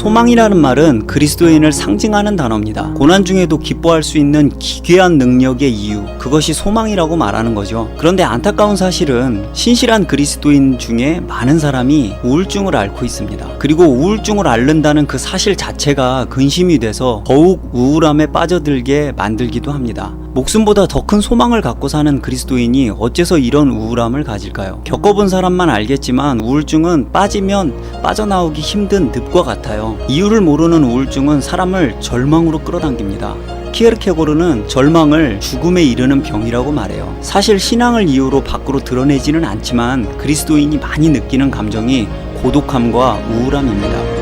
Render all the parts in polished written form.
소망이라는 말은 그리스도인을 상징하는 단어입니다. 고난 중에도 기뻐할 수 있는 기괴한 능력의 이유, 그것이 소망이라고 말하는 거죠. 그런데 안타까운 사실은 신실한 그리스도인 중에 많은 사람이 우울증을 앓고 있습니다. 그리고 우울증을 앓는다는 그 사실 자체가 근심이 돼서 더욱 우울함에 빠져들게 만들기도 합니다. 목숨보다 더 큰 소망을 갖고 사는 그리스도인이 어째서 이런 우울함을 가질까요? 겪어본 사람만 알겠지만 우울증은 빠지면 빠져나오기 힘든 늪과 같아요. 이유를 모르는 우울증은 사람을 절망으로 끌어당깁니다. 키에르케고르는 절망을 죽음에 이르는 병이라고 말해요. 사실 신앙을 이유로 밖으로 드러내지는 않지만 그리스도인이 많이 느끼는 감정이 고독함과 우울함입니다.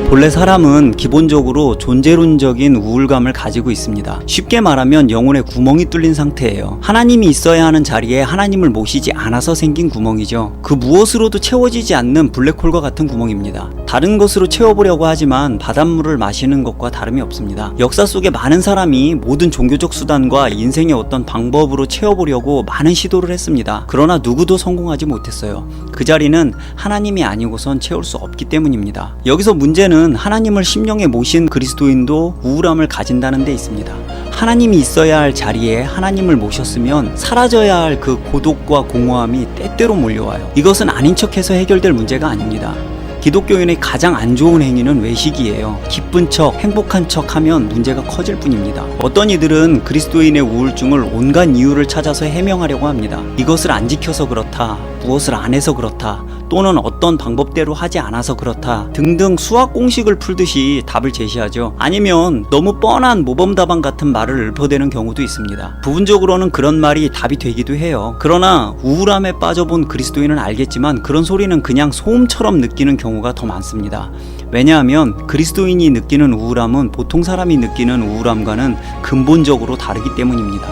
본래 사람은 기본적으로 존재론적인 우울감을 가지고 있습니다. 쉽게 말하면 영혼에 구멍이 뚫린 상태예요. 하나님이 있어야 하는 자리에 하나님을 모시지 않아서 생긴 구멍이죠. 그 무엇으로도 채워지지 않는 블랙홀과 같은 구멍입니다. 다른 것으로 채워보려고 하지만 바닷물을 마시는 것과 다름이 없습니다. 역사 속에 많은 사람이 모든 종교적 수단과 인생의 어떤 방법으로 채워보려고 많은 시도를 했습니다. 그러나 누구도 성공하지 못했어요. 그 자리는 하나님이 아니고선 채울 수 없기 때문입니다. 여기서 문제는 하나님을 심령에 모신 그리스도인도 우울함을 가진다는 데 있습니다. 하나님이 있어야 할 자리에 하나님을 모셨으면 사라져야 할 그 고독과 공허함이 때때로 몰려와요. 이것은 아닌 척해서 해결될 문제가 아닙니다. 기독교인의 가장 안 좋은 행위는 외식이에요. 기쁜 척, 행복한 척 하면 문제가 커질 뿐입니다. 어떤 이들은 그리스도인의 우울증을 온갖 이유를 찾아서 해명하려고 합니다. 이것을 안 지켜서 그렇다, 무엇을 안 해서 그렇다, 또는 어떤 방법대로 하지 않아서 그렇다 등등 수학 공식을 풀듯이 답을 제시하죠. 아니면 너무 뻔한 모범답안 같은 말을 읊어대는 경우도 있습니다. 부분적으로는 그런 말이 답이 되기도 해요. 그러나 우울함에 빠져본 그리스도인은 알겠지만 그런 소리는 그냥 소음처럼 느끼는 경우가 더 많습니다. 왜냐하면 그리스도인이 느끼는 우울함은 보통 사람이 느끼는 우울함과는 근본적으로 다르기 때문입니다.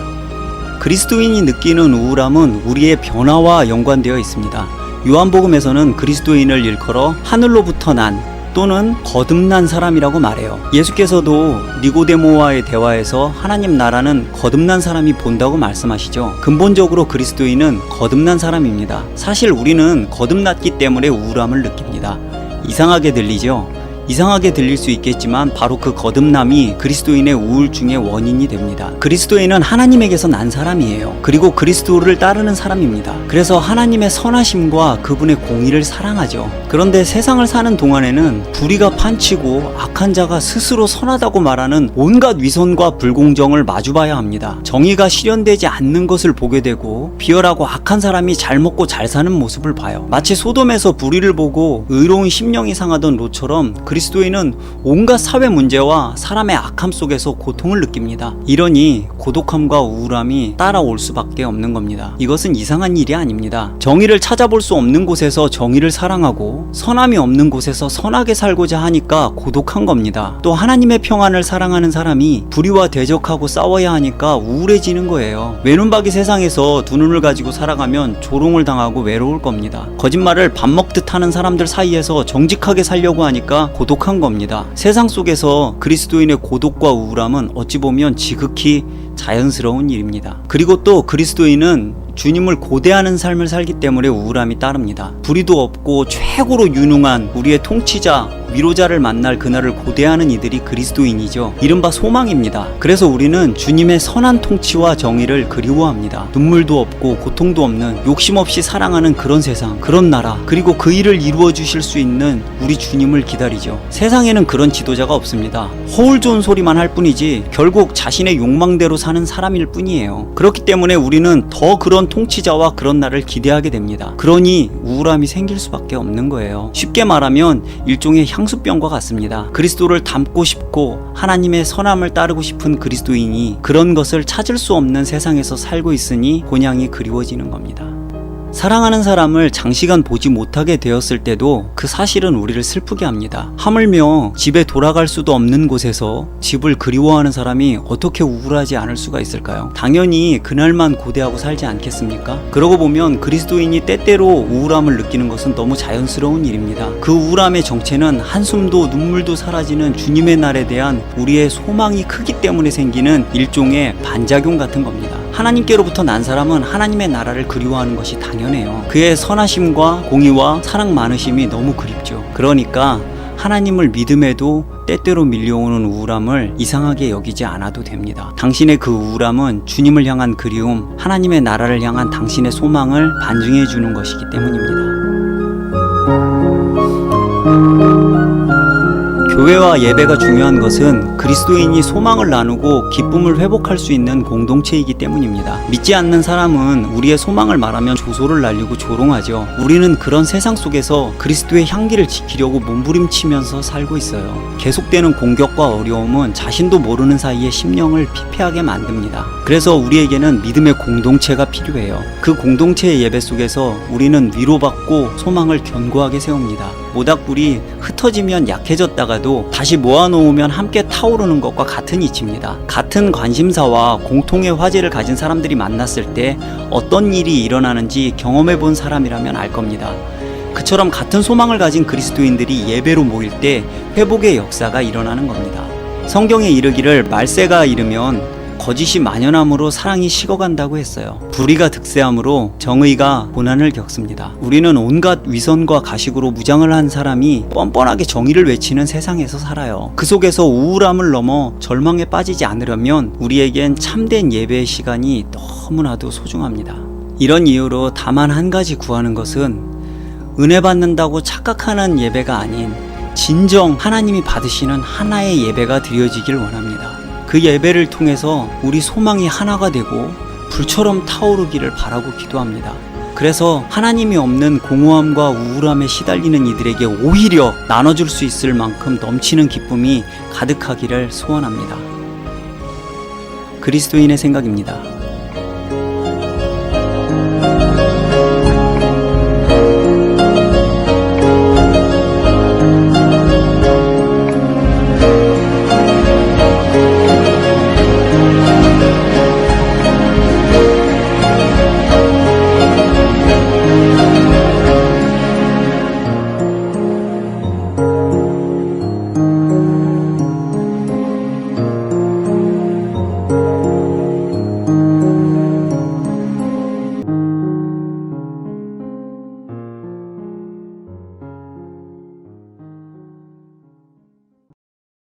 그리스도인이 느끼는 우울함은 우리의 변화와 연관되어 있습니다. 요한복음에서는 그리스도인을 일컬어 하늘로부터 난 또는 거듭난 사람이라고 말해요. 예수께서도 니고데모와의 대화에서 하나님 나라는 거듭난 사람이 본다고 말씀하시죠. 근본적으로 그리스도인은 거듭난 사람입니다. 사실 우리는 거듭났기 때문에 우울함을 느낍니다. 이상하게 들리죠? 이상하게 들릴 수 있겠지만 바로 그 거듭남이 그리스도인의 우울증의 원인이 됩니다. 그리스도인은 하나님에게서 난 사람이에요. 그리고 그리스도를 따르는 사람입니다. 그래서 하나님의 선하심과 그분의 공의를 사랑하죠. 그런데 세상을 사는 동안에는 불의가 판치고 악한 자가 스스로 선하다고 말하는 온갖 위선과 불공정을 마주봐야 합니다. 정의가 실현되지 않는 것을 보게 되고 비열하고 악한 사람이 잘 먹고 잘 사는 모습을 봐요. 마치 소돔에서 불의를 보고 의로운 심령이 상하던 롯처럼 그리스도인은 온갖 사회 문제와 사람의 악함 속에서 고통을 느낍니다. 이러니 고독함과 우울함이 따라올 수밖에 없는 겁니다. 이것은 이상한 일이 아닙니다. 정의를 찾아볼 수 없는 곳에서 정의를 사랑하고 선함이 없는 곳에서 선하게 살고자 하니까 고독한 겁니다. 또 하나님의 평안을 사랑하는 사람이 불의와 대적하고 싸워야 하니까 우울해지는 거예요. 외눈박이 세상에서 두 눈을 가지고 살아가면 조롱을 당하고 외로울 겁니다. 거짓말을 밥 먹듯 하는 사람들 사이에서 정직하게 살려고 하니까 고독한 겁니다. 세상 속에서 그리스도인의 고독과 우울함은 어찌 보면 지극히 자연스러운 일입니다. 그리고 또 그리스도인은 주님을 고대하는 삶을 살기 때문에 우울함이 따릅니다. 불의도 없고 최고로 유능한 우리의 통치자, 위로자를 만날 그날을 고대하는 이들이 그리스도인이죠. 이른바 소망입니다. 그래서 우리는 주님의 선한 통치와 정의를 그리워합니다. 눈물도 없고 고통도 없는 욕심 없이 사랑하는 그런 세상, 그런 나라, 그리고 그 일을 이루어 주실 수 있는 우리 주님을 기다리죠. 세상에는 그런 지도자가 없습니다. 허울 좋은 소리만 할 뿐이지 결국 자신의 욕망대로 사는 사람일 뿐이에요. 그렇기 때문에 우리는 더 그런 통치자와 그런 날을 기대하게 됩니다. 그러니 우울함이 생길 수밖에 없는 거예요. 쉽게 말하면 일종의 향수병과 같습니다. 그리스도를 닮고 싶고 하나님의 선함을 따르고 싶은 그리스도인이 그런 것을 찾을 수 없는 세상에서 살고 있으니 곤양이 그리워지는 겁니다. 사랑하는 사람을 장시간 보지 못하게 되었을 때도 그 사실은 우리를 슬프게 합니다. 하물며 집에 돌아갈 수도 없는 곳에서 집을 그리워하는 사람이 어떻게 우울하지 않을 수가 있을까요? 당연히 그날만 고대하고 살지 않겠습니까? 그러고 보면 그리스도인이 때때로 우울함을 느끼는 것은 너무 자연스러운 일입니다. 그 우울함의 정체는 한숨도 눈물도 사라지는 주님의 날에 대한 우리의 소망이 크기 때문에 생기는 일종의 반작용 같은 겁니다. 하나님께로부터 난 사람은 하나님의 나라를 그리워하는 것이 당연해요. 그의 선하심과 공의와 사랑 많으심이 너무 그립죠. 그러니까 하나님을 믿음에도 때때로 밀려오는 우울함을 이상하게 여기지 않아도 됩니다. 당신의 그 우울함은 주님을 향한 그리움, 하나님의 나라를 향한 당신의 소망을 반증해 주는 것이기 때문입니다. 교회와 예배가 중요한 것은 그리스도인이 소망을 나누고 기쁨을 회복할 수 있는 공동체이기 때문입니다. 믿지 않는 사람은 우리의 소망을 말하면 조소를 날리고 조롱하죠. 우리는 그런 세상 속에서 그리스도의 향기를 지키려고 몸부림치면서 살고 있어요. 계속되는 공격과 어려움은 자신도 모르는 사이에 심령을 피폐하게 만듭니다. 그래서 우리에게는 믿음의 공동체가 필요해요. 그 공동체의 예배 속에서 우리는 위로받고 소망을 견고하게 세웁니다. 모닥불이 흩어지면 약해졌다가도 다시 모아놓으면 함께 타오르는 것과 같은 이치입니다. 같은 관심사와 공통의 화제를 가진 사람들이 만났을 때 어떤 일이 일어나는지 경험해 본 사람이라면 알 겁니다. 그처럼 같은 소망을 가진 그리스도인들이 예배로 모일 때 회복의 역사가 일어나는 겁니다. 성경에 이르기를 말세가 이르면 거짓이 만연함으로 사랑이 식어간다고 했어요. 불의가 득세함으로 정의가 고난을 겪습니다. 우리는 온갖 위선과 가식으로 무장을 한 사람이 뻔뻔하게 정의를 외치는 세상에서 살아요. 그 속에서 우울함을 넘어 절망에 빠지지 않으려면 우리에겐 참된 예배의 시간이 너무나도 소중합니다. 이런 이유로 다만 한 가지 구하는 것은 은혜 받는다고 착각하는 예배가 아닌 진정 하나님이 받으시는 하나의 예배가 드려지길 원합니다. 그 예배를 통해서 우리 소망이 하나가 되고 불처럼 타오르기를 바라고 기도합니다. 그래서 하나님이 없는 공허함과 우울함에 시달리는 이들에게 오히려 나눠줄 수 있을 만큼 넘치는 기쁨이 가득하기를 소원합니다. 그리스도인의 생각입니다.